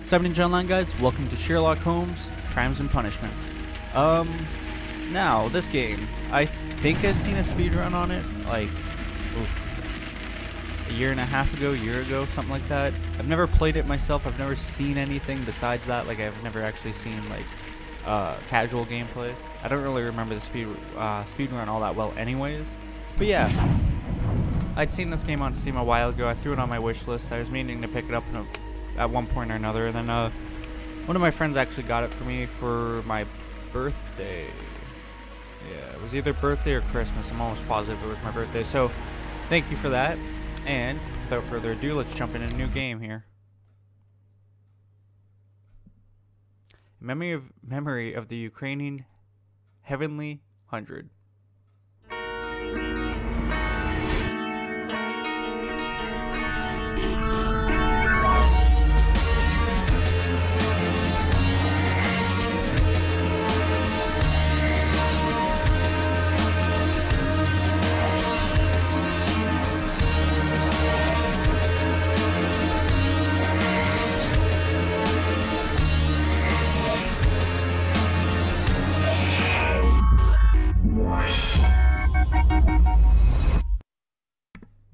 What's happening, online guys? Welcome to Sherlock Holmes, Crimes and Punishments. Now, this game, I think I've seen a speedrun on it, like, a year and a half ago, something like that. I've never played it myself, I've never seen anything besides that, like, I've never actually seen, like, casual gameplay. I don't really remember the speedrun all that well anyways, but yeah. I'd seen this game on Steam a while ago, I threw it on my wish list, I was meaning to pick it up at one point or another, and then one of my friends actually got it for me for my birthday. Yeah, it was either birthday or Christmas. I'm almost positive it was my birthday, so thank you for that. And without further ado, let's jump into a new game here. Memory of the Ukrainian Heavenly 100.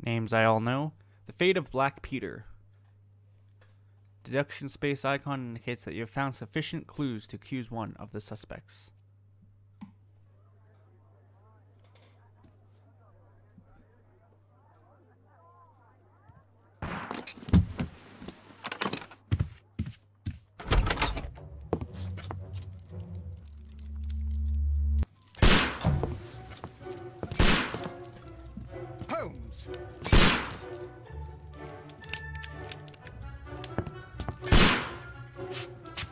Names I all know. The fate of Black Peter. Deduction space icon indicates that you have found sufficient clues to accuse one of the suspects. Holmes!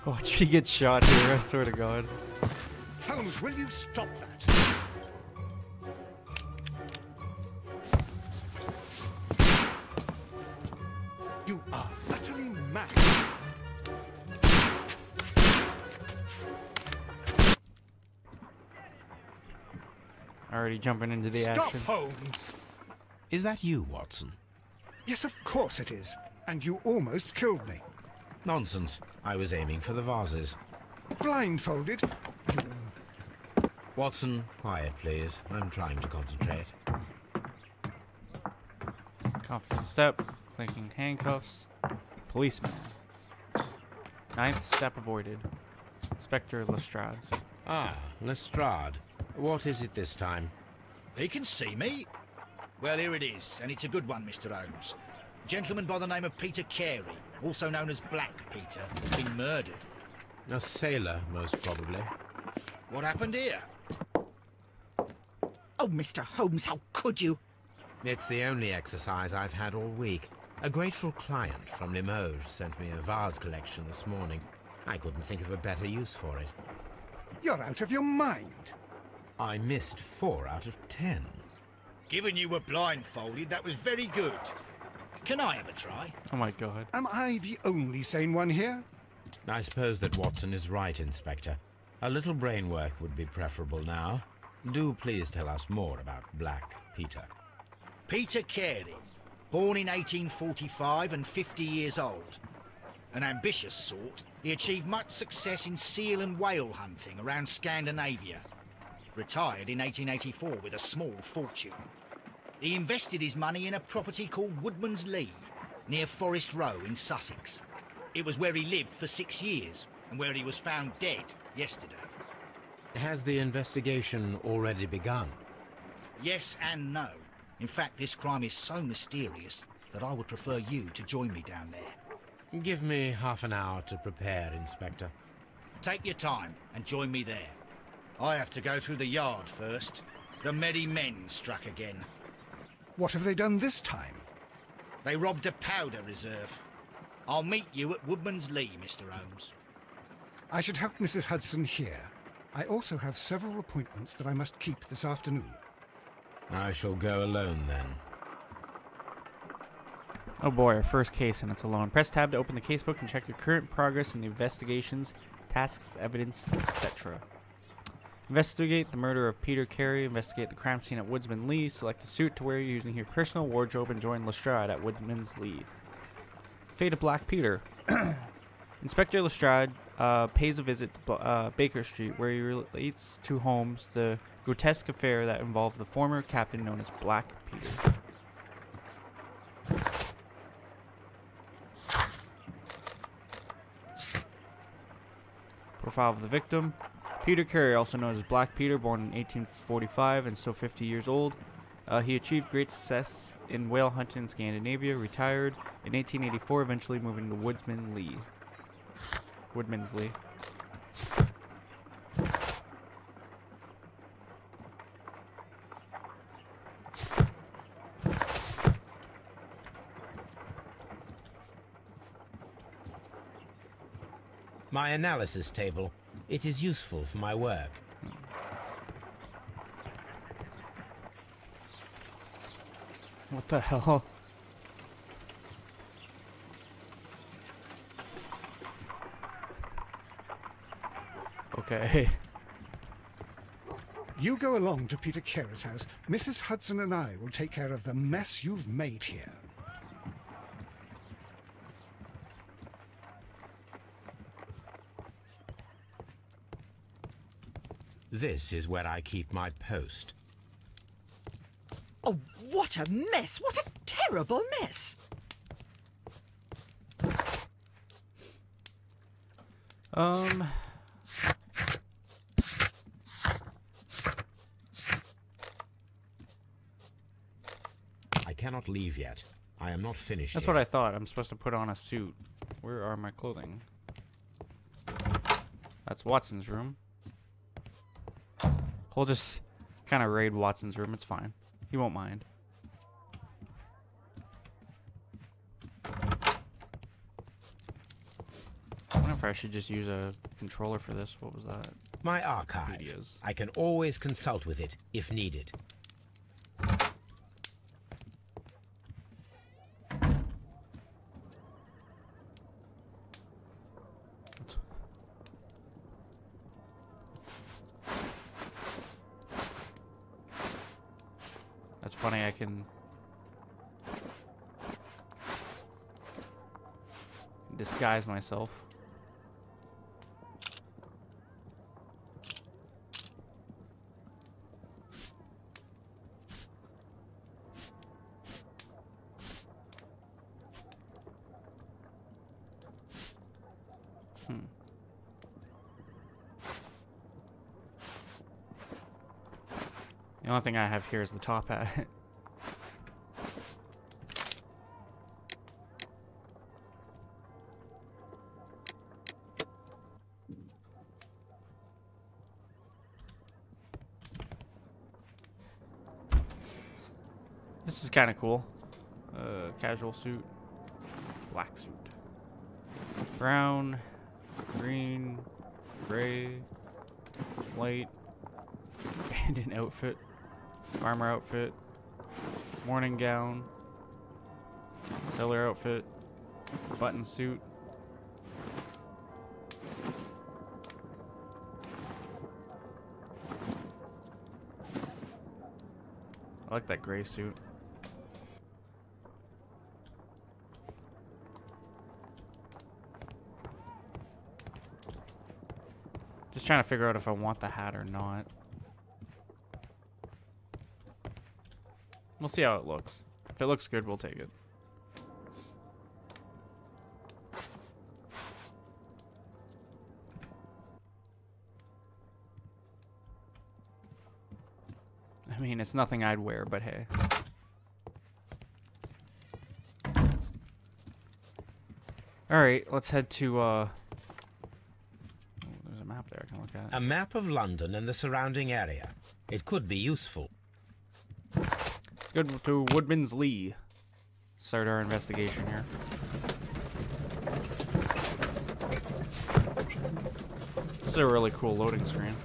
Watch he gets shot here, I swear to God. Holmes, will you stop that? You are utterly mad. Already jumping into the Stop, action. Holmes! Is that you, Watson? Yes, of course it is. And you almost killed me. Nonsense. I was aiming for the vases. Blindfolded? Watson, quiet, please. I'm trying to concentrate. Confident step, clinking handcuffs, policeman. Ninth step avoided. Inspector Lestrade. Ah, Lestrade. What is it this time? He can see me. Well, here it is, and it's a good one, Mr. Holmes. A gentleman by the name of Peter Carey, also known as Black Peter, has been murdered. A sailor, most probably. What happened here? Oh, Mr. Holmes, how could you? It's the only exercise I've had all week. A grateful client from Limoges sent me a vase collection this morning. I couldn't think of a better use for it. You're out of your mind. I missed 4 out of 10. Given you were blindfolded, that was very good. Can I have a try? Oh my God. Am I the only sane one here? I suppose that Watson is right, Inspector. A little brain work would be preferable now. Do please tell us more about Black Peter. Peter Carey, born in 1845 and 50 years old. An ambitious sort, he achieved much success in seal and whale hunting around Scandinavia. Retired in 1884 with a small fortune. He invested his money in a property called Woodman's Lee, near Forest Row in Sussex. It was where he lived for 6 years, and where he was found dead yesterday. Has the investigation already begun? Yes and no. In fact, this crime is so mysterious that I would prefer you to join me down there. Give me half an hour to prepare, Inspector. Take your time and join me there. I have to go through the yard first. The merry men struck again. What have they done this time? They robbed a powder reserve. I'll meet you at Woodman's Lee, Mr. Holmes. I should help Mrs. Hudson here. I also have several appointments that I must keep this afternoon. I shall go alone, then. Oh boy, our first case, and it's alone. Press tab to open the casebook and check your current progress in the investigations, tasks, evidence, etc. Investigate the murder of Peter Carey. Investigate the crime scene at Woodman's Lee. Select a suit to wear using your personal wardrobe and join Lestrade at Woodman's Lee. Fate of Black Peter. Inspector Lestrade pays a visit to Baker Street, where he relates to Holmes the grotesque affair that involved the former captain known as Black Peter. Profile of the victim. Peter Carey, also known as Black Peter, born in 1845 and still 50 years old. He achieved great success in whale hunting in Scandinavia, retired in 1884, eventually moving to Woodman's Lee. My analysis table. It is useful for my work. What the hell? Okay. You go along to Peter Carey's house. Mrs. Hudson and I will take care of the mess you've made here. This is where I keep my post. Oh, what a mess! What a terrible mess! I cannot leave yet. I am not finished That's yet. what I thought. I'm supposed to put on a suit. Where are my clothing? That's Watson's room. We'll just kind of raid Watson's room. It's fine. He won't mind. I wonder if I should just use a controller for this. What was that? My archive. Medias. I can always consult with it if needed. That's funny. I can disguise myself. The only thing I have here is the top hat. This is kind of cool. Casual suit, black suit, brown, green, gray, white, bandit outfit, farmer outfit, morning gown, sailor outfit, button suit. I like that gray suit. Just trying to figure out if I want the hat or not. We'll see how it looks. If it looks good, we'll take it. I mean, it's nothing I'd wear, but hey. Alright, let's head to, oh, there's a map there I can look at. A map of London and the surrounding area. It could be useful. Let's go to Woodman's Lee. Start our investigation here. This is a really cool loading screen.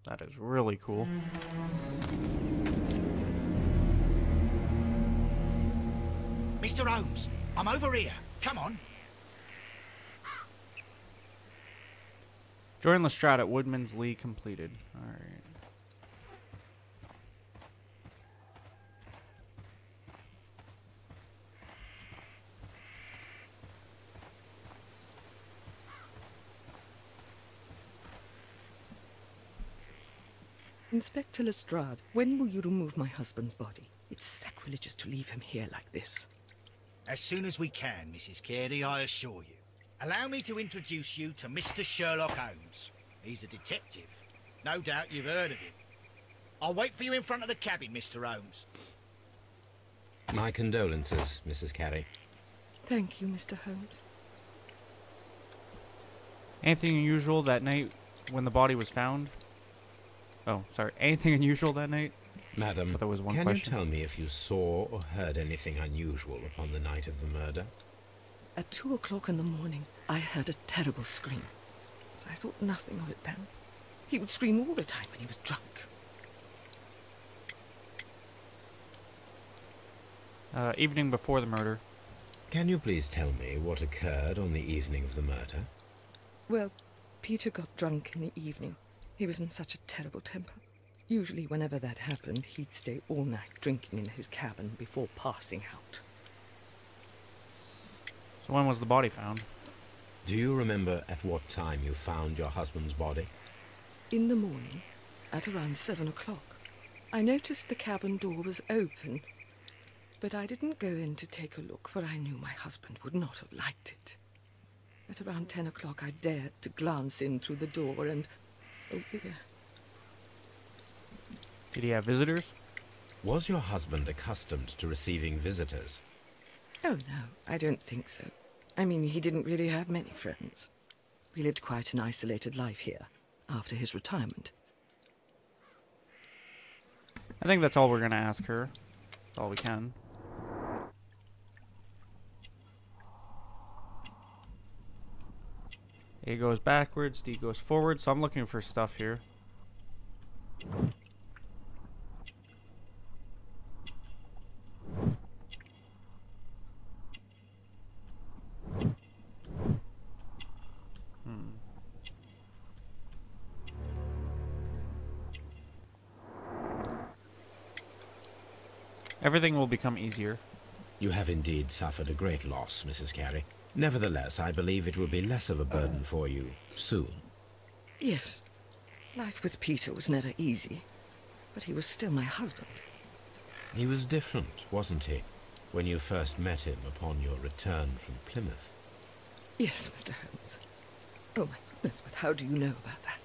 That is really cool. Mr. Holmes, I'm over here. Come on. Join Lestrade at Woodman's Lee completed. Alright. Inspector Lestrade, when will you remove my husband's body? It's sacrilegious to leave him here like this. As soon as we can, Mrs. Carey, I assure you. Allow me to introduce you to Mr. Sherlock Holmes. He's a detective. No doubt you've heard of him. I'll wait for you in front of the cabin, Mr. Holmes. My condolences, Mrs. Carey. Thank you, Mr. Holmes. Anything unusual that night when the body was found? Oh, sorry. Anything unusual that night? Madam, But there was one can question. you tell me if you saw or heard anything unusual upon the night of the murder? At 2 o'clock in the morning, I heard a terrible scream. I thought nothing of it then. He would scream all the time when he was drunk. Evening before the murder. Can you please tell me what occurred on the evening of the murder? Well, Peter got drunk in the evening. He was in such a terrible temper. Usually whenever that happened, he'd stay all night drinking in his cabin before passing out. So when was the body found? Do you remember at what time you found your husband's body? In the morning, at around 7 o'clock, I noticed the cabin door was open, but I didn't go in to take a look, for I knew my husband would not have liked it. At around 10 o'clock, I dared to glance in through the door and... oh dear. Did he have visitors? Was your husband accustomed to receiving visitors? Oh, no, I don't think so. I mean, he didn't really have many friends. He lived quite an isolated life here, after his retirement. I think that's all we're gonna ask her. That's all we can. A goes backwards, D goes forward, so I'm looking for stuff here. Everything will become easier. You have indeed suffered a great loss, Mrs. Carey. Nevertheless, I believe it will be less of a burden for you soon. Yes, life with Peter was never easy, but he was still my husband. He was different, wasn't he, when you first met him upon your return from Plymouth? Yes, Mr. Holmes. Oh my goodness, but how do you know about that?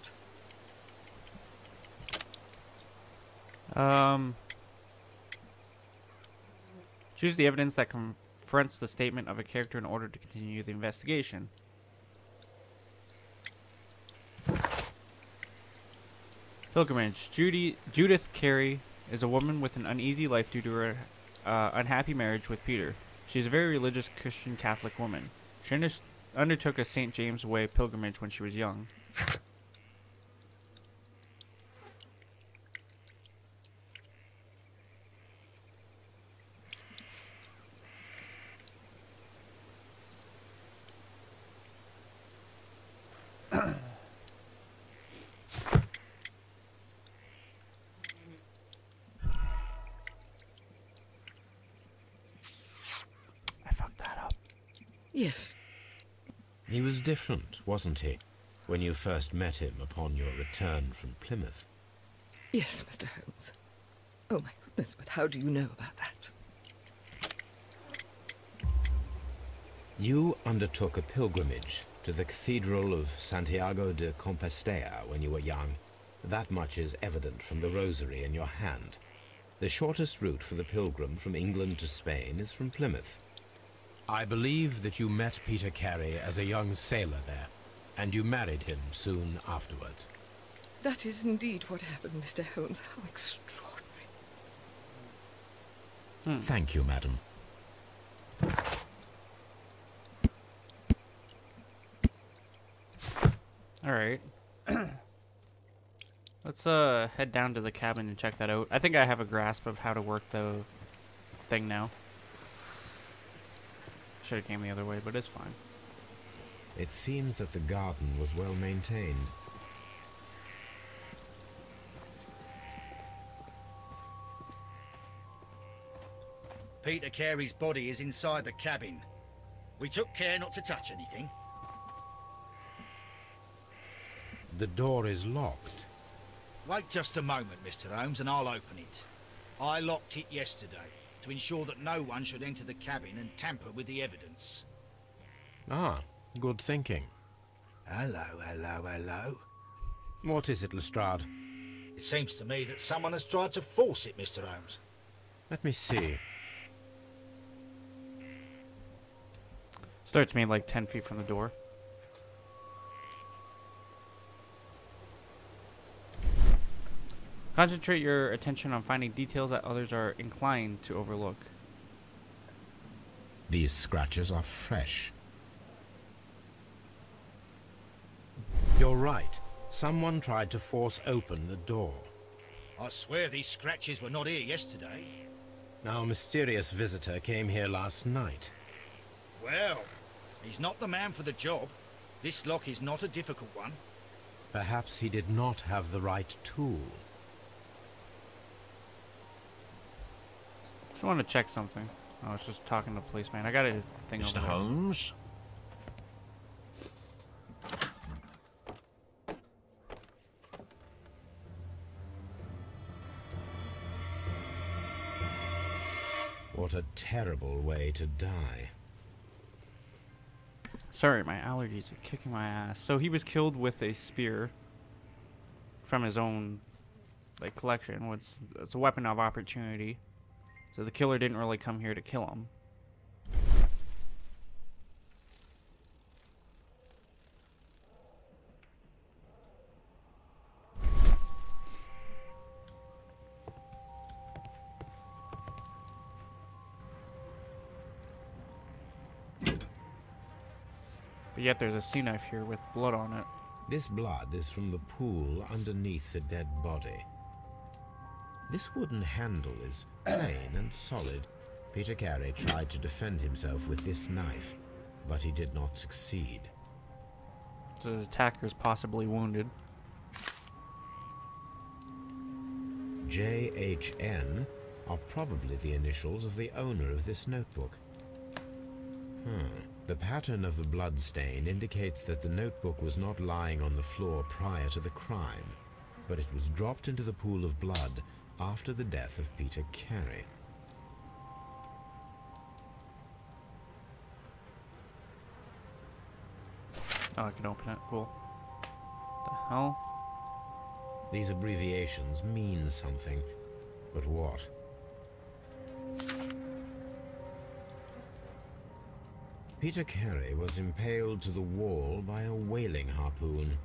Choose the evidence that confronts the statement of a character in order to continue the investigation. Pilgrimage. Judith Carey is a woman with an uneasy life due to her unhappy marriage with Peter. She is a very religious Christian Catholic woman. She undertook a St. James Way pilgrimage when she was young. Yes. He was different, wasn't he, when you first met him upon your return from Plymouth? Yes, Mr. Holmes. Oh my goodness, but how do you know about that? You undertook a pilgrimage to the Cathedral of Santiago de Compostela when you were young. That much is evident from the rosary in your hand. The shortest route for the pilgrim from England to Spain is from Plymouth. I believe that you met Peter Carey as a young sailor there, and you married him soon afterwards. That is indeed what happened, Mr. Holmes. How extraordinary. Thank you, madam. Alright. Let's head down to the cabin and check that out. I think I have a grasp of how to work the thing now. Should have came the other way, but it's fine. It seems that the garden was well maintained. Peter Carey's body is inside the cabin. We took care not to touch anything. The door is locked. Wait just a moment, Mr. Holmes, and I'll open it. I locked it yesterday to ensure that no one should enter the cabin and tamper with the evidence. Ah, good thinking. Hello, hello, hello. What is it, Lestrade? It seems to me that someone has tried to force it, Mr. Holmes. Let me see. Starts me like 10 feet from the door. Concentrate your attention on finding details that others are inclined to overlook. These scratches are fresh. You're right. Someone tried to force open the door. I swear these scratches were not here yesterday. Our mysterious visitor came here last night. Well, he's not the man for the job. This lock is not a difficult one. Perhaps he did not have the right tool. Just want to check something. I was just talking to the policeman. I got a thing over Mr. there. Holmes? What a terrible way to die. Sorry, my allergies are kicking my ass. So he was killed with a spear from his own like collection. It's a weapon of opportunity. So the killer didn't really come here to kill him. But yet there's a sea knife here with blood on it. This blood is from the pool underneath the dead body. This wooden handle is plain and solid. Peter Carey tried to defend himself with this knife, but he did not succeed. So the attacker's possibly wounded. JHN are probably the initials of the owner of this notebook. The pattern of the blood stain indicates that the notebook was not lying on the floor prior to the crime, but it was dropped into the pool of blood after the death of Peter Carey. Oh, I can open it. Cool. What the hell? These abbreviations mean something, but what? Peter Carey was impaled to the wall by a whaling harpoon.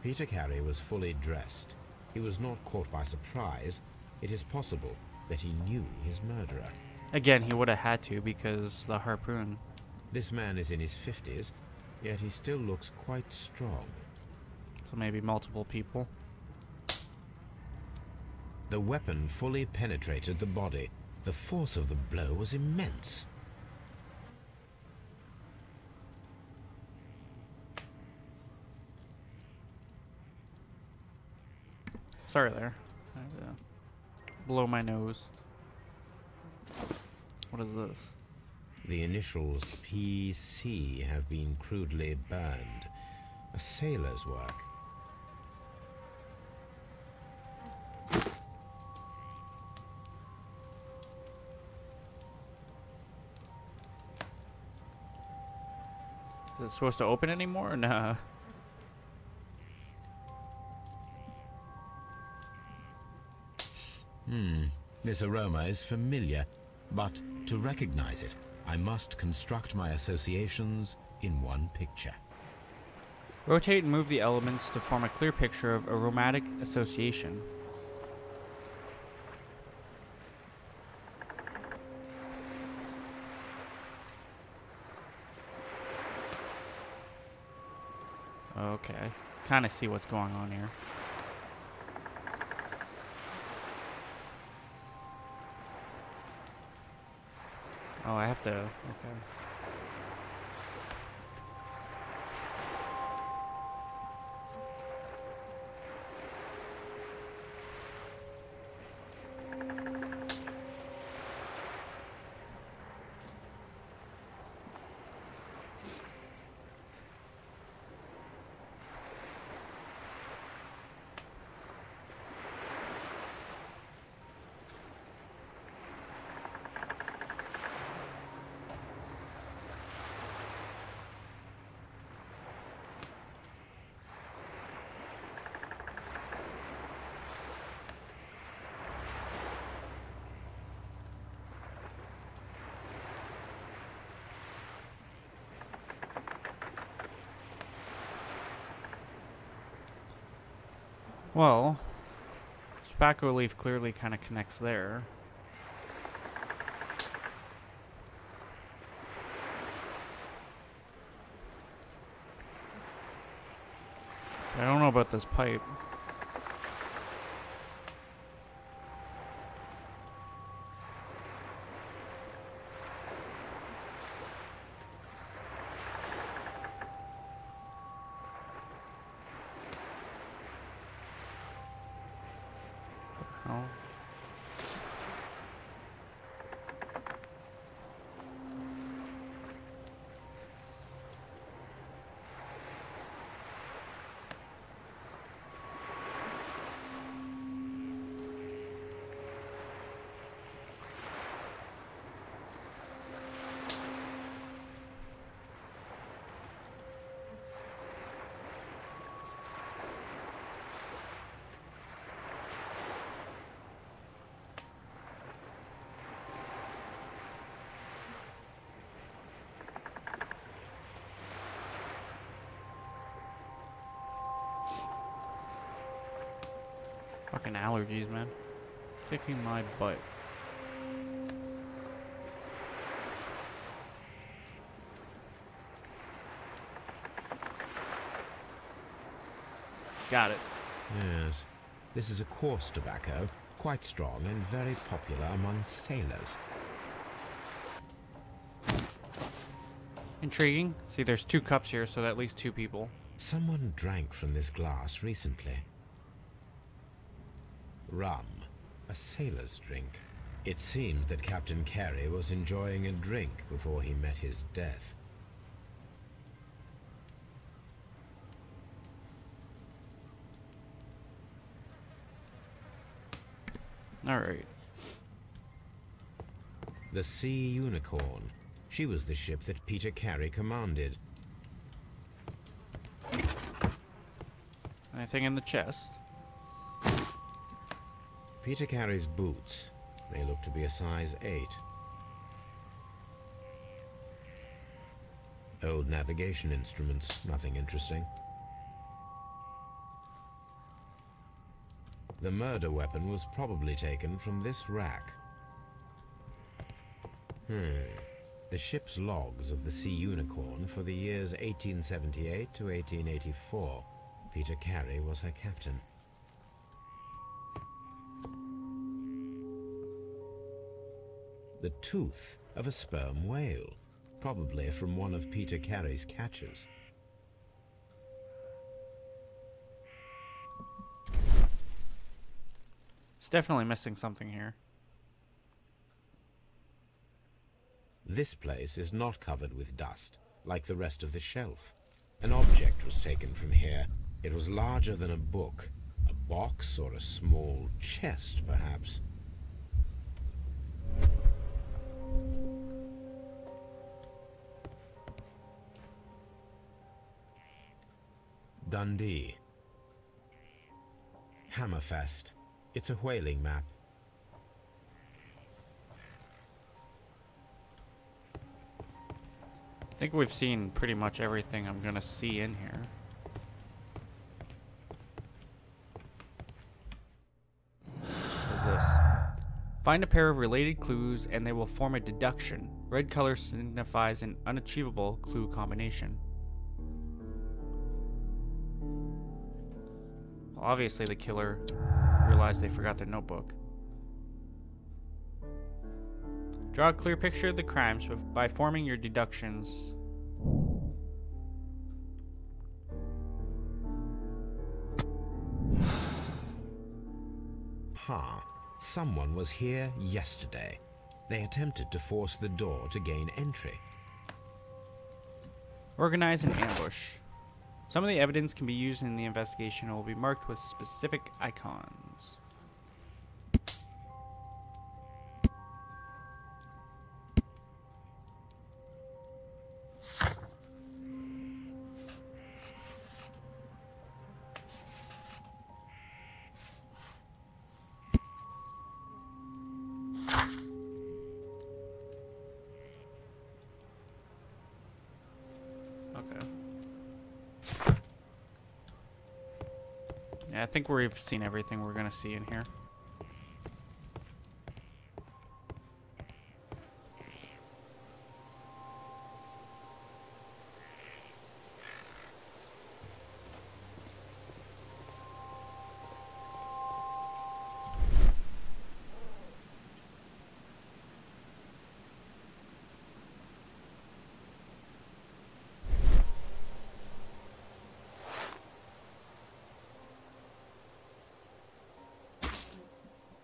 Peter Carey was fully dressed. He was not caught by surprise. It is possible that he knew his murderer. Again, he would have had to because the harpoon. This man is in his 50s, yet he still looks quite strong. So maybe multiple people. The weapon fully penetrated the body. The force of the blow was immense. Sorry there. I had to blow my nose. What is this? The initials PC have been crudely burned. A sailor's work. Is it supposed to open anymore or nah? This aroma is familiar, but to recognize it, I must construct my associations in one picture. Rotate and move the elements to form a clear picture of aromatic association. Okay, I kind of see what's going on here. Oh, I have to, okay. Well, tobacco leaf clearly kind of connects there. I don't know about this pipe. Oh. Fucking allergies, man. Kicking my butt. Got it. Yes. This is a coarse tobacco, quite strong and very popular among sailors. Intriguing. See, there's 2 cups here, so at least 2 people. Someone drank from this glass recently. Rum, a sailor's drink. It seemed that Captain Carey was enjoying a drink before he met his death. Alright. The Sea Unicorn. She was the ship that Peter Carey commanded. Anything in the chest? Peter Carey's boots. They look to be a size 8. Old navigation instruments. Nothing interesting. The murder weapon was probably taken from this rack. The ship's logs of the Sea Unicorn for the years 1878 to 1884. Peter Carey was her captain. The tooth of a sperm whale, probably from one of Peter Carey's catches. It's definitely missing something here. This place is not covered with dust, like the rest of the shelf. An object was taken from here. It was larger than a book, a box or a small chest, perhaps. Dundee. Hammerfest. It's a whaling map. I think we've seen pretty much everything I'm gonna see in here. What is this? Find a pair of related clues and they will form a deduction. Red color signifies an unachievable clue combination. Well, obviously the killer realized they forgot their notebook. Draw a clear picture of the crimes by forming your deductions. Someone was here yesterday. They attempted to force the door to gain entry. Organize an ambush. Some of the evidence can be used in the investigation and will be marked with specific icons. Yeah, I think we've seen everything we're gonna see in here.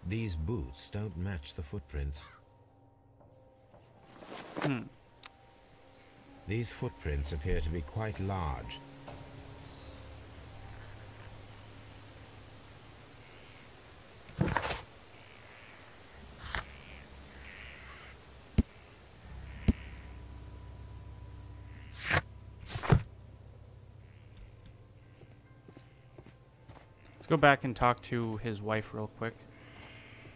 These boots don't match the footprints. These footprints appear to be quite large. Let's go back and talk to his wife real quick.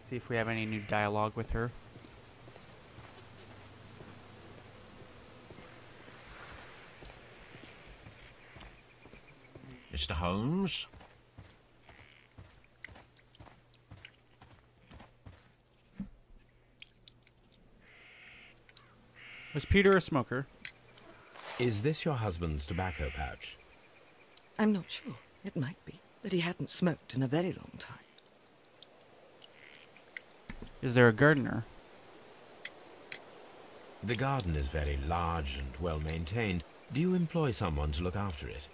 See if we have any new dialogue with her. Mr. Holmes? Was Peter a smoker? Is this your husband's tobacco pouch? I'm not sure. It might be, but he hadn't smoked in a very long time. Is there a gardener? The garden is very large and well maintained. Do you employ someone to look after it?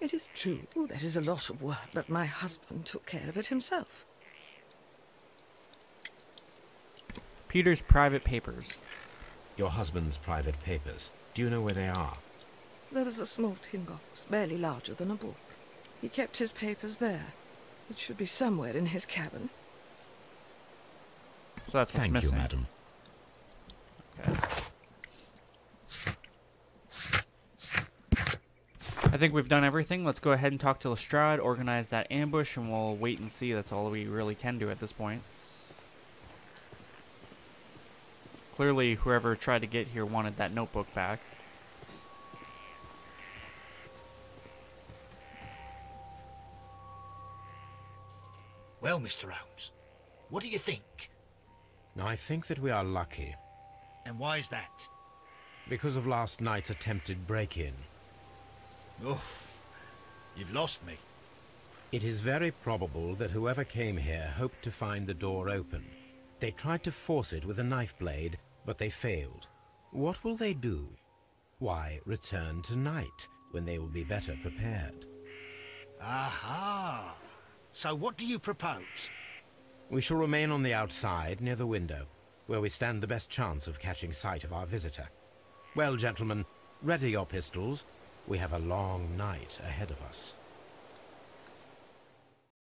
It is true, there is a lot of work, but my husband took care of it himself. Peter's private papers. Your husband's private papers. Do you know where they are? There was a small tin box, barely larger than a book. He kept his papers there. It should be somewhere in his cabin. So that's what's Thank missing. you, madam. Okay. I think we've done everything. Let's go ahead and talk to Lestrade, organize that ambush, and we'll wait and see. That's all we really can do at this point. Clearly, whoever tried to get here wanted that notebook back. Well, Mr. Holmes, what do you think? I think that we are lucky. And why is that? Because of last night's attempted break-in. Oh, you've lost me. It is very probable that whoever came here hoped to find the door open. They tried to force it with a knife blade, but they failed. What will they do? Why, return tonight, when they will be better prepared. Aha! So what do you propose? We shall remain on the outside, near the window, where we stand the best chance of catching sight of our visitor. Well, gentlemen, ready your pistols. We have a long night ahead of us.